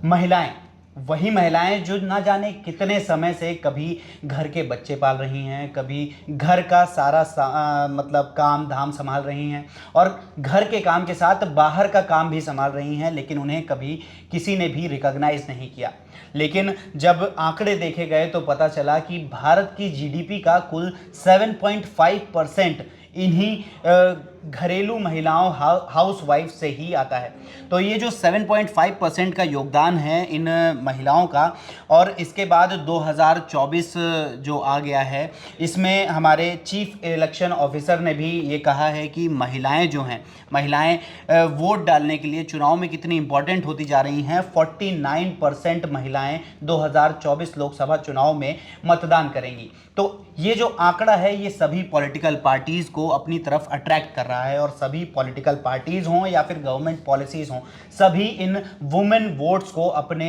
महिलाएं, वही महिलाएं जो ना जाने कितने समय से कभी घर के बच्चे पाल रही हैं, कभी घर का सारा मतलब काम धाम संभाल रही हैं और घर के काम के साथ बाहर का काम भी संभाल रही हैं, लेकिन उन्हें कभी किसी ने भी रिकॉग्नाइज नहीं किया। लेकिन जब आंकड़े देखे गए तो पता चला कि भारत की जीडीपी का कुल 7.5% इन्हीं घरेलू महिलाओं हाउस वाइफ से ही आता है। तो ये जो 7.5% का योगदान है इन महिलाओं का, और इसके बाद 2024 जो आ गया है, इसमें हमारे चीफ इलेक्शन ऑफिसर ने भी ये कहा है कि महिलाएं जो हैं, महिलाएं वोट डालने के लिए चुनाव में कितनी इंपॉर्टेंट होती जा रही हैं। 49% महिलाएं 2024 लोकसभा चुनाव में मतदान करेंगी। तो ये जो आंकड़ा है ये सभी पॉलिटिकल पार्टीज़ को अपनी तरफ अट्रैक्ट कर रहा है, और सभी पॉलिटिकल पार्टीज़ हों या फिर गवर्नमेंट पॉलिसीज़ हों, सभी इन वुमेन वोट्स को अपने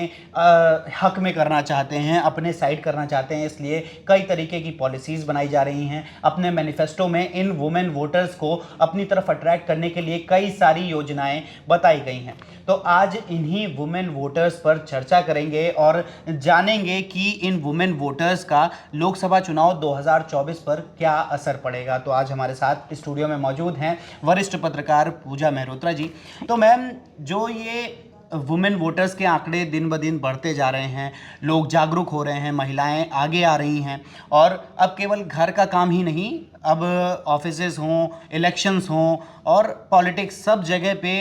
हक में करना चाहते हैं, अपने साइड करना चाहते हैं। इसलिए कई तरीके की पॉलिसीज़ बनाई जा रही हैं। अपने मैनिफेस्टो में इन वुमेन वोटर्स को अपनी तरफ अट्रैक्ट करने के लिए कई सारी योजनाएं बताई गई हैं। तो आज इन्हीं वुमेन वोटर्स पर चर्चा करेंगे और जानेंगे कि इन वुमेन वोटर्स का लोकसभा चुनाव 2024 पर क्या असर पड़ेगा। तो आज हमारे साथ स्टूडियो में मौजूद हैं वरिष्ठ पत्रकार पूजा मेहरोत्रा जी। तो मैम, जो ये वुमेन वोटर्स के आंकड़े दिन ब दिन बढ़ते जा रहे हैं, लोग जागरूक हो रहे हैं, महिलाएं आगे आ रही हैं, और अब केवल घर का काम ही नहीं, अब ऑफिसेज हों, इलेक्शंस हों और पॉलिटिक्स, सब जगह पे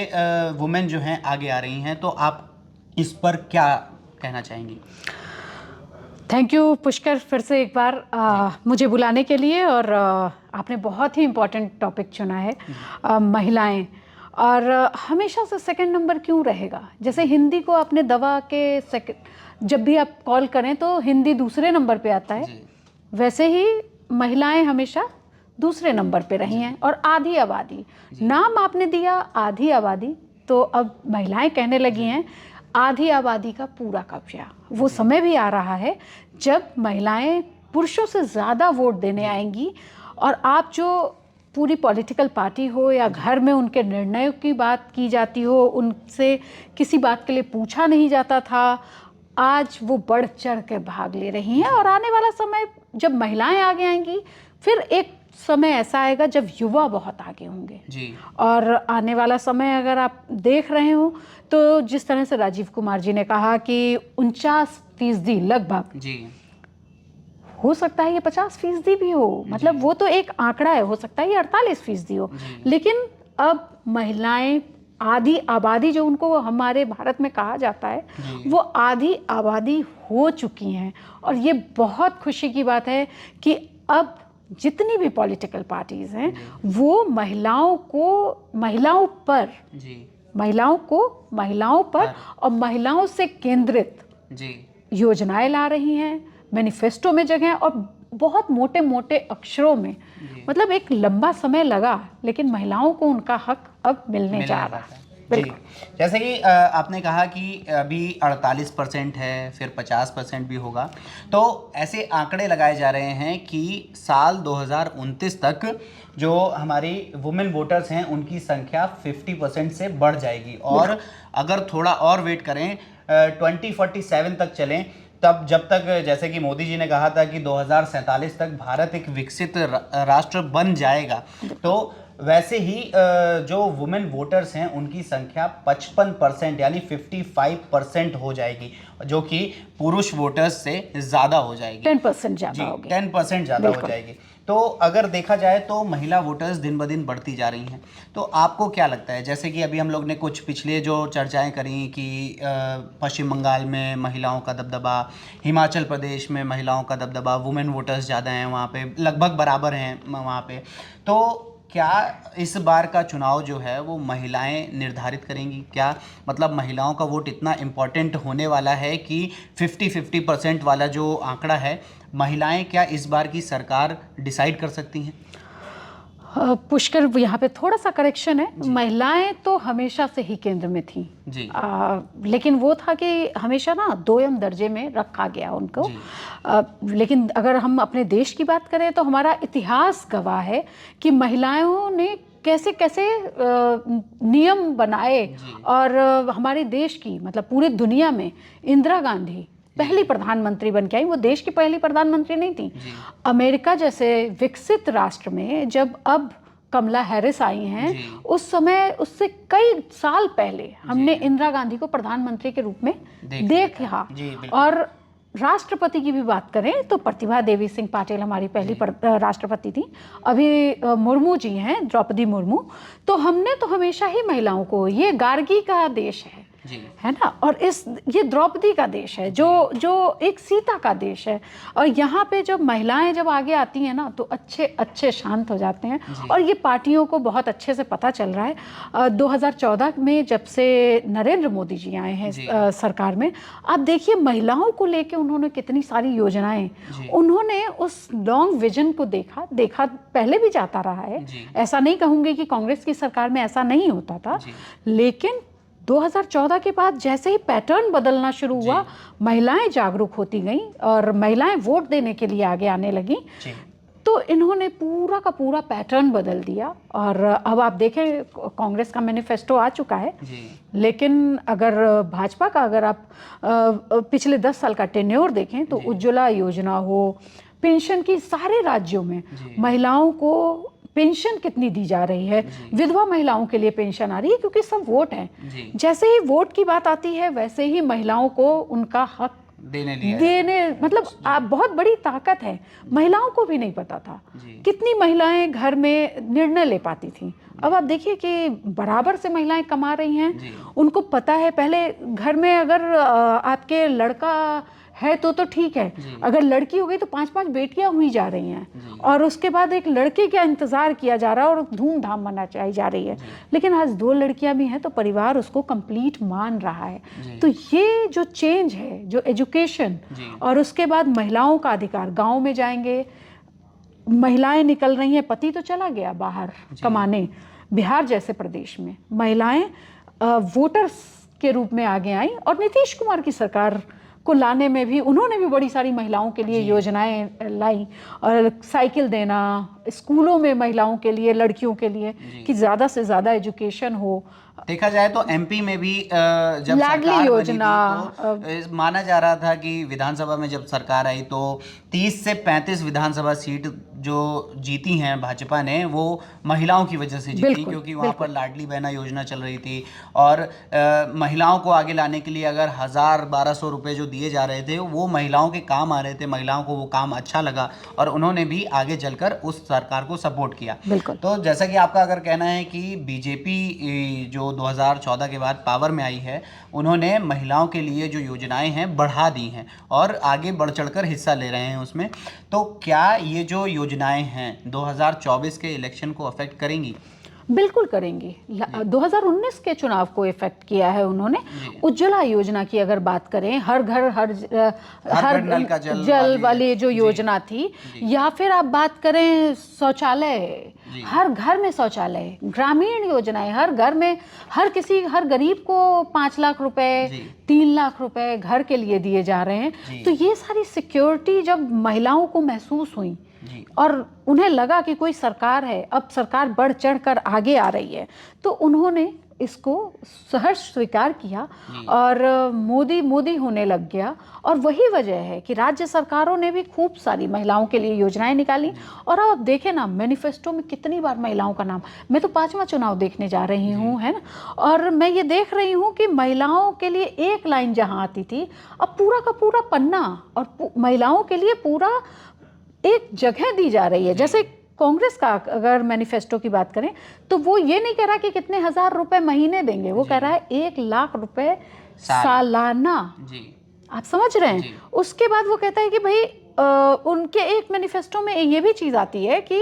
वुमेन जो हैं आगे आ रही हैं। तो आप इस पर क्या कहना चाहेंगी? थैंक यू पुष्कर, फिर से एक बार मुझे बुलाने के लिए। और आपने बहुत ही इम्पोर्टेंट टॉपिक चुना है, महिलाएं। और हमेशा से सेकंड नंबर क्यों रहेगा? जैसे हिंदी को आपने दवा के जब भी आप कॉल करें तो हिंदी दूसरे नंबर पे आता है, वैसे ही महिलाएं हमेशा दूसरे नंबर पे रही हैं। और आधी आबादी, नाम आपने दिया आधी आबादी, तो अब महिलाएं कहने लगी हैं आधी आबादी का पूरा कब्जा। वो समय भी आ रहा है जब महिलाएं पुरुषों से ज़्यादा वोट देने आएंगी। और आप जो पूरी पॉलिटिकल पार्टी हो या घर में उनके निर्णयों की बात की जाती हो, उनसे किसी बात के लिए पूछा नहीं जाता था, आज वो बढ़ चढ़ के भाग ले रही हैं। और आने वाला समय जब महिलाएं आगे आएंगी, फिर एक समय ऐसा आएगा जब युवा बहुत आगे होंगे जी। और आने वाला समय अगर आप देख रहे हो तो जिस तरह से राजीव कुमार जी ने कहा कि 49% लगभग जी, हो सकता है ये 50% भी हो, मतलब वो तो एक आंकड़ा है, हो सकता है ये 48% हो, लेकिन अब महिलाएं आधी आबादी जो उनको हमारे भारत में कहा जाता है, वो आधी आबादी हो चुकी हैं। और ये बहुत खुशी की बात है कि अब जितनी भी पॉलिटिकल पार्टीज हैं वो महिलाओं पर और महिलाओं से केंद्रित योजनाएं ला रही हैं, मैनिफेस्टो में जगह, और बहुत मोटे मोटे अक्षरों में। मतलब एक लंबा समय लगा, लेकिन महिलाओं को उनका हक अब मिलने जा रहा है। जी, जैसे कि आपने कहा कि अभी 48% है, फिर 50% भी होगा। तो ऐसे आंकड़े लगाए जा रहे हैं कि साल 2029 तक जो हमारी वुमेन वोटर्स हैं उनकी संख्या 50% से बढ़ जाएगी। और अगर थोड़ा और वेट करें, 2047 तक चलें, तब जब तक, जैसे कि मोदी जी ने कहा था कि 2047 तक भारत एक विकसित राष्ट्र बन जाएगा, तो वैसे ही जो वुमेन वोटर्स हैं उनकी संख्या 55% यानी 55% हो जाएगी, जो कि पुरुष वोटर्स से ज़्यादा हो जाएगी, 10% ज़्यादा होगी, 10% ज़्यादा हो जाएगी। तो अगर देखा जाए तो महिला वोटर्स दिन ब दिन बढ़ती जा रही हैं। तो आपको क्या लगता है, जैसे कि अभी हम लोग ने कुछ पिछले जो चर्चाएं करी कि पश्चिम बंगाल में महिलाओं का दबदबा, हिमाचल प्रदेश में महिलाओं का दबदबा, वुमेन वोटर्स ज़्यादा हैं वहाँ पे, लगभग बराबर हैं वहाँ पे, तो क्या इस बार का चुनाव जो है वो महिलाएं निर्धारित करेंगी? क्या मतलब महिलाओं का वोट इतना इम्पोर्टेंट होने वाला है कि 50% वाला जो आंकड़ा है, महिलाएं क्या इस बार की सरकार डिसाइड कर सकती हैं? पुष्कर, यहाँ पे थोड़ा सा करेक्शन है, महिलाएं तो हमेशा से ही केंद्र में थी जी। लेकिन वो था कि हमेशा ना दोयम दर्जे में रखा गया उनको। लेकिन अगर हम अपने देश की बात करें तो हमारा इतिहास गवाह है कि महिलाओं ने कैसे कैसे नियम बनाए और हमारे देश की मतलब पूरे दुनिया में इंदिरा गांधी पहली प्रधानमंत्री बन के आई। वो देश की पहली प्रधानमंत्री नहीं थी। अमेरिका जैसे विकसित राष्ट्र में जब अब कमला हैरिस आई हैं, उस समय उससे कई साल पहले हमने इंदिरा गांधी को प्रधानमंत्री के रूप में देखा। और राष्ट्रपति की भी बात करें तो प्रतिभा देवी सिंह पाटिल हमारी पहली राष्ट्रपति थी। अभी मुर्मू जी हैं, द्रौपदी मुर्मू। तो हमने तो हमेशा ही महिलाओं को, ये गार्गी का देश है ना, और ये द्रौपदी का देश है, जो एक सीता का देश है। और यहाँ पे जब महिलाएं जब आगे आती हैं ना तो अच्छे शांत हो जाते हैं। और ये पार्टियों को बहुत अच्छे से पता चल रहा है। 2014 में जब से नरेंद्र मोदी जी आए हैं सरकार में, आप देखिए महिलाओं को लेके उन्होंने कितनी सारी योजनाएं, उन्होंने उस लॉन्ग विजन को देखा पहले भी जाता रहा है। ऐसा नहीं कहूँगी कि कांग्रेस की सरकार में ऐसा नहीं होता था, लेकिन 2014 के बाद जैसे ही पैटर्न बदलना शुरू हुआ, महिलाएं जागरूक होती गईं और महिलाएं वोट देने के लिए आगे आने लगी, तो इन्होंने पूरा का पूरा पैटर्न बदल दिया। और अब आप देखें कांग्रेस का मैनिफेस्टो आ चुका है, लेकिन अगर भाजपा का अगर आप पिछले 10 साल का टेन्योर देखें तो उज्ज्वला योजना हो, पेंशन की सारे राज्यों में महिलाओं को पेंशन कितनी दी जा रही है, विधवा महिलाओं के लिए पेंशन आ रही है, क्योंकि सब वोट हैं। जैसे ही वोट की बात आती है वैसे ही महिलाओं को उनका हक देने मतलब बहुत बड़ी ताकत है। महिलाओं को भी नहीं पता था कितनी महिलाएं घर में निर्णय ले पाती थी। अब आप देखिए कि बराबर से महिलाएं कमा रही हैं, उनको पता है। पहले घर में अगर आपके लड़का है तो ठीक है, अगर लड़की हो गई तो 5-5 बेटियां हुई जा रही हैं, और उसके बाद एक लड़के का इंतजार किया जा रहा है और धूमधाम मनाई जा रही है। लेकिन आज 2 लड़कियां भी हैं तो परिवार उसको कंप्लीट मान रहा है। तो ये जो चेंज है, जो एजुकेशन, और उसके बाद महिलाओं का अधिकार, गाँव में जाएंगे महिलाएं निकल रही हैं, पति तो चला गया बाहर कमाने, बिहार जैसे प्रदेश में महिलाएं वोटर्स के रूप में आगे आई। और नीतीश कुमार की सरकार को लाने में भी उन्होंने भी बड़ी सारी महिलाओं के लिए योजनाएं लाई, और साइकिल देना स्कूलों में महिलाओं के लिए, लड़कियों के लिए, कि ज़्यादा से ज़्यादा एजुकेशन हो। देखा जाए तो एमपी में भी जब सरकार योजना तो माना जा रहा था कि विधानसभा में जब सरकार आई तो 30 से 35 विधानसभा सीट जो जीती हैं भाजपा ने, वो महिलाओं की वजह से जीती, क्योंकि वहाँ पर लाडली बहना योजना चल रही थी। और महिलाओं को आगे लाने के लिए अगर 1000-1200 रुपये जो दिए जा रहे थे वो महिलाओं के काम आ रहे थे, महिलाओं को वो काम अच्छा लगा और उन्होंने भी आगे चलकर उस सरकार को सपोर्ट किया। तो जैसा कि आपका अगर कहना है कि बीजेपी जो 2014 के बाद पावर में आई है, उन्होंने महिलाओं के लिए जो योजनाएं हैं बढ़ा दी हैं और आगे बढ़ चढ़कर हिस्सा ले रहे हैं उसमें, तो क्या ये जो योजनाएं हैं 2024 के इलेक्शन को अफेक्ट करेंगी? बिल्कुल करेंगी। 2019 के चुनाव को इफेक्ट किया है उन्होंने। उज्ज्वला योजना की अगर बात करें, हर घर हर नल का जल वाली जो योजना थी, या फिर आप बात करें शौचालय, हर घर में शौचालय, ग्रामीण योजनाएं, हर घर में हर गरीब को 5 लाख रुपए, 3 लाख रुपए घर के लिए दिए जा रहे हैं। तो ये सारी सिक्योरिटी जब महिलाओं को महसूस हुई और उन्हें लगा कि कोई सरकार है, अब सरकार बढ़ चढ़ कर आगे आ रही है, तो उन्होंने इसको सहर्ष स्वीकार किया और मोदी होने लग गया। और वही वजह है कि राज्य सरकारों ने भी खूब सारी महिलाओं के लिए योजनाएं निकाली। और आप देखें ना, मैनिफेस्टो में कितनी बार महिलाओं का नाम, मैं तो 5वां चुनाव देखने जा रही हूँ, है ना, और मैं ये देख रही हूँ कि महिलाओं के लिए एक लाइन जहाँ आती थी, अब पूरा का पूरा पन्ना और महिलाओं के लिए पूरा एक जगह दी जा रही है। जैसे कांग्रेस का अगर मैनिफेस्टो की बात करें तो वो ये नहीं कह रहा कि कितने 1000 रुपए महीने देंगे, वो कह रहा है 1 लाख रुपए सालाना। आप समझ रहे हैं? उसके बाद वो कहता है कि भाई उनके एक मैनिफेस्टो में ये भी चीज आती है कि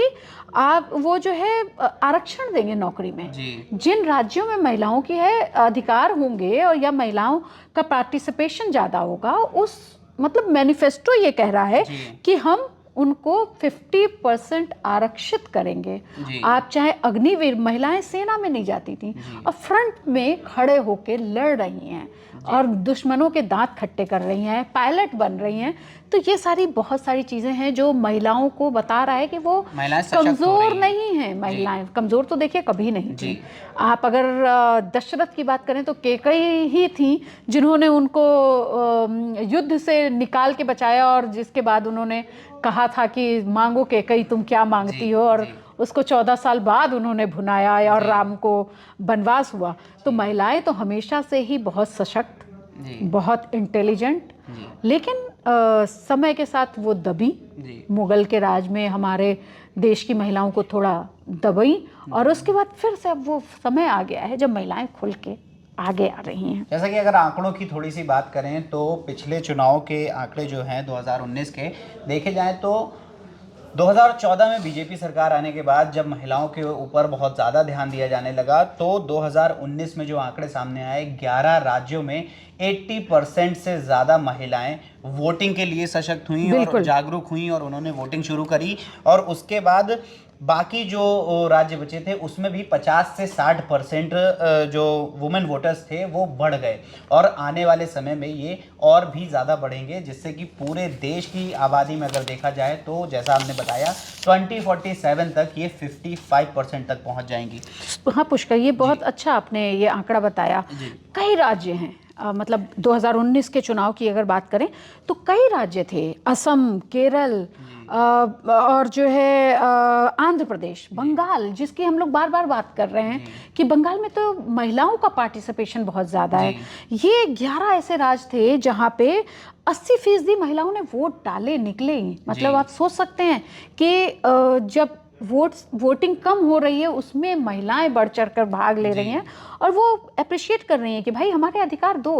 आप वो जो है आरक्षण देंगे नौकरी में। जिन राज्यों में महिलाओं की है अधिकार होंगे और या महिलाओं का पार्टिसिपेशन ज्यादा होगा, उस मतलब मैनिफेस्टो ये कह रहा है कि हम उनको 50% आरक्षित करेंगे। आप चाहे अग्निवीर, महिलाएं सेना में नहीं जाती थी, अब फ्रंट में खड़े होकर लड़ रही हैं और दुश्मनों के दांत खट्टे कर रही हैं, पायलट बन रही हैं। तो ये सारी बहुत सारी चीज़ें हैं जो महिलाओं को बता रहा है कि वो कमज़ोर नहीं है। महिलाएं कमज़ोर तो देखिए कभी नहीं थी। आप अगर दशरथ की बात करें तो कैकेयी ही थी जिन्होंने उनको युद्ध से निकाल के बचाया, और जिसके बाद उन्होंने कहा था कि मांगो कैकेयी तुम क्या मांगती हो, और उसको 14 साल बाद उन्होंने भुनाया और राम को वनवास हुआ। तो महिलाएं तो हमेशा से ही बहुत सशक्त, बहुत इंटेलिजेंट, लेकिन समय के साथ वो दबी। मुगल के राज में हमारे देश की महिलाओं को थोड़ा दबई, और उसके बाद फिर से अब वो समय आ गया है जब महिलाएं खुल के आगे आ रही हैं। जैसा कि अगर आंकड़ों की थोड़ी सी बात करें तो पिछले चुनाव के आंकड़े जो हैं 2019 के देखे जाएं तो 2014 में बीजेपी सरकार आने के बाद जब महिलाओं के ऊपर बहुत ज़्यादा ध्यान दिया जाने लगा, तो 2019 में जो आंकड़े सामने आए 11 राज्यों में 80% से ज़्यादा महिलाएं वोटिंग के लिए सशक्त हुई और जागरूक हुई और उन्होंने वोटिंग शुरू करी। और उसके बाद बाकी जो राज्य बचे थे उसमें भी 50 से 60% जो वुमेन वोटर्स थे वो बढ़ गए, और आने वाले समय में ये और भी ज़्यादा बढ़ेंगे, जिससे कि पूरे देश की आबादी में अगर देखा जाए तो जैसा आपने बताया 2047 तक ये 55% तक पहुंच जाएंगी। हाँ पुष्कर, ये बहुत अच्छा आपने ये आंकड़ा बताया। कई राज्य हैं, मतलब 2019 के चुनाव की अगर बात करें तो कई राज्य थे, असम, केरल और जो है आंध्र प्रदेश, बंगाल, जिसकी हम लोग बार बार बात कर रहे हैं कि बंगाल में तो महिलाओं का पार्टिसिपेशन बहुत ज़्यादा है। ये 11 ऐसे राज्य थे जहाँ पे 80% महिलाओं ने वोट डाले, निकले। मतलब आप सोच सकते हैं कि जब वोटिंग कम हो रही है उसमें महिलाएं बढ़ चढ़ कर भाग ले रही हैं, और वो अप्रिशिएट कर रही हैं कि भाई हमारे अधिकार दो।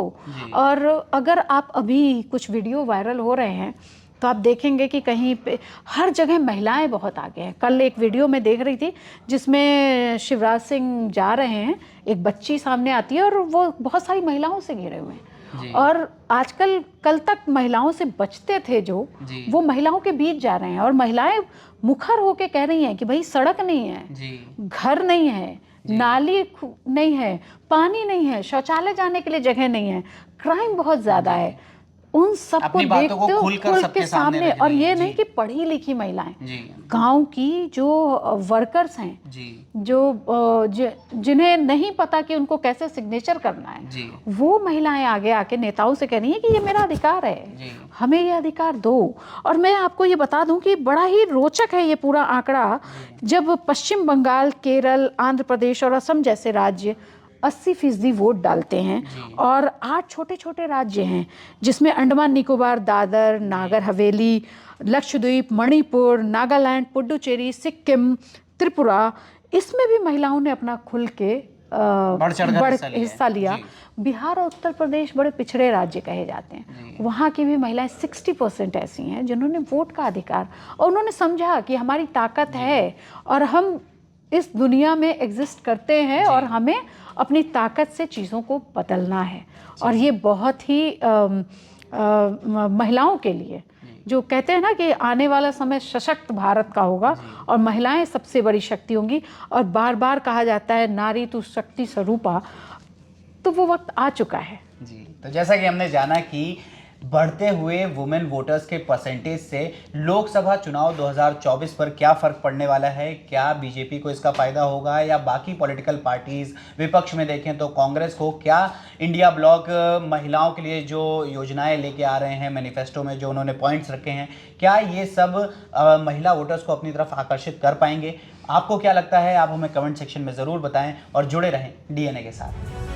और अगर आप अभी कुछ वीडियो वायरल हो रहे हैं तो आप देखेंगे कि कहीं पे हर जगह महिलाएं बहुत आगे हैं। कल एक वीडियो में देख रही थी जिसमें शिवराज सिंह जा रहे हैं, एक बच्ची सामने आती है और वो बहुत सारी महिलाओं से घिरे हुए हैं, और आजकल कल तक महिलाओं से बचते थे जो, वो महिलाओं के बीच जा रहे हैं, और महिलाएं मुखर होके कह रही हैं कि भाई सड़क नहीं है, घर नहीं है, नाली नहीं है, पानी नहीं है, शौचालय जाने के लिए जगह नहीं है, क्राइम बहुत ज़्यादा है। उन सबको देखते हो खुल के सामने। और ये नहीं कि पढ़ी लिखी महिलाएं, गांव की जो वर्कर्स हैं, जो जिन्हें नहीं पता कि उनको कैसे सिग्नेचर करना है, वो महिलाएं आगे आके नेताओं से कह रही हैं कि ये मेरा अधिकार है, हमें ये अधिकार दो। और मैं आपको ये बता दूं कि बड़ा ही रोचक है ये पूरा आंकड़ा। जब पश्चिम बंगाल, केरल, आंध्र प्रदेश और असम जैसे राज्य 80% वोट डालते हैं, और 8 छोटे छोटे राज्य हैं जिसमें अंडमान निकोबार, दादर, नागर हवेली, लक्षद्वीप, मणिपुर, नागालैंड, पुडुचेरी, सिक्किम, त्रिपुरा, इसमें भी महिलाओं ने अपना खुल के बढ़ हिस्सा लिया। बिहार और उत्तर प्रदेश बड़े पिछड़े राज्य कहे जाते हैं, वहाँ की भी महिलाएं 60% ऐसी हैं जिन्होंने वोट का अधिकार, और उन्होंने समझा कि हमारी ताकत है और हम इस दुनिया में एग्जिस्ट करते हैं और हमें अपनी ताकत से चीज़ों को बदलना है। और ये बहुत ही महिलाओं के लिए, जो कहते हैं ना कि आने वाला समय सशक्त भारत का होगा और महिलाएं सबसे बड़ी शक्ति होंगी, और बार बार कहा जाता है नारी तू शक्ति स्वरूपा, तो वो वक्त आ चुका है। जी, तो जैसा कि हमने जाना कि बढ़ते हुए वुमेन वोटर्स के परसेंटेज से लोकसभा चुनाव 2024 पर क्या फ़र्क पड़ने वाला है, क्या बीजेपी को इसका फ़ायदा होगा या बाकी पॉलिटिकल पार्टीज़, विपक्ष में देखें तो कांग्रेस को, क्या इंडिया ब्लॉक महिलाओं के लिए जो योजनाएं लेके आ रहे हैं, मैनिफेस्टो में जो उन्होंने पॉइंट्स रखे हैं, क्या ये सब महिला वोटर्स को अपनी तरफ आकर्षित कर पाएंगे? आपको क्या लगता है? आप हमें कमेंट सेक्शन में ज़रूर बताएं और जुड़े रहें DNA के साथ।